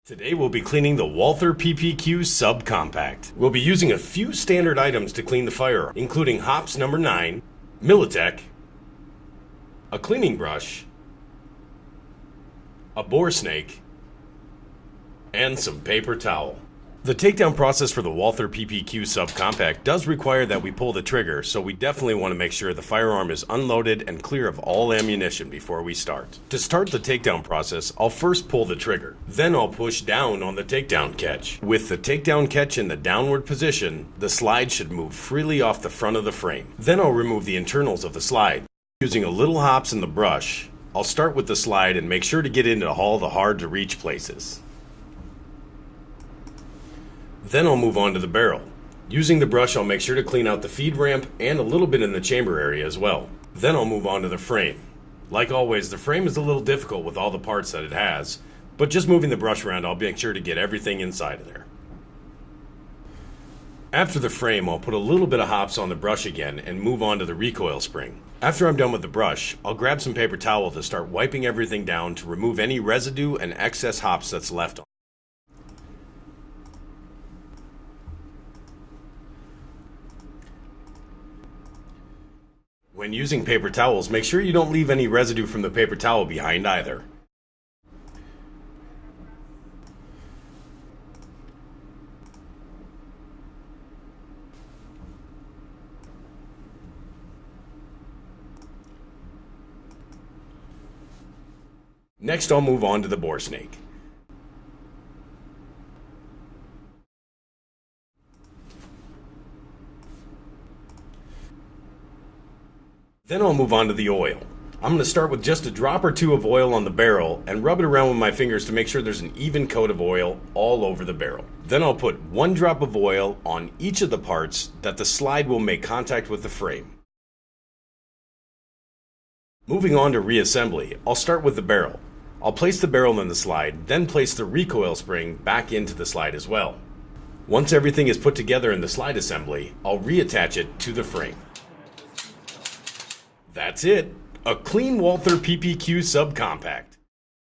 Today we'll be cleaning the Walther PPQ Subcompact. We'll be using a few standard items to clean the firearm, including hops number 9, Militech, a cleaning brush, a bore snake, and some paper towel. The takedown process for the Walther PPQ Subcompact does require that we pull the trigger, so we definitely want to make sure the firearm is unloaded and clear of all ammunition before we start. To start the takedown process, I'll first pull the trigger. Then I'll push down on the takedown catch. With the takedown catch in the downward position, the slide should move freely off the front of the frame. Then I'll remove the internals of the slide. Using a little hops in the brush, I'll start with the slide and make sure to get into all the hard to reach places. Then I'll move on to the barrel. Using the brush, I'll make sure to clean out the feed ramp and a little bit in the chamber area as well. Then I'll move on to the frame. Like always, the frame is a little difficult with all the parts that it has, but just moving the brush around, I'll make sure to get everything inside of there. After the frame, I'll put a little bit of hops on the brush again and move on to the recoil spring. After I'm done with the brush, I'll grab some paper towel to start wiping everything down to remove any residue and excess hops that's left on. When using paper towels, make sure you don't leave any residue from the paper towel behind either. Next, I'll move on to the bore snake. Then I'll move on to the oil. I'm going to start with just a drop or two of oil on the barrel and rub it around with my fingers to make sure there's an even coat of oil all over the barrel. Then I'll put one drop of oil on each of the parts that the slide will make contact with the frame. Moving on to reassembly, I'll start with the barrel. I'll place the barrel in the slide, then place the recoil spring back into the slide as well. Once everything is put together in the slide assembly, I'll reattach it to the frame. That's it. A clean Walther PPQ Subcompact.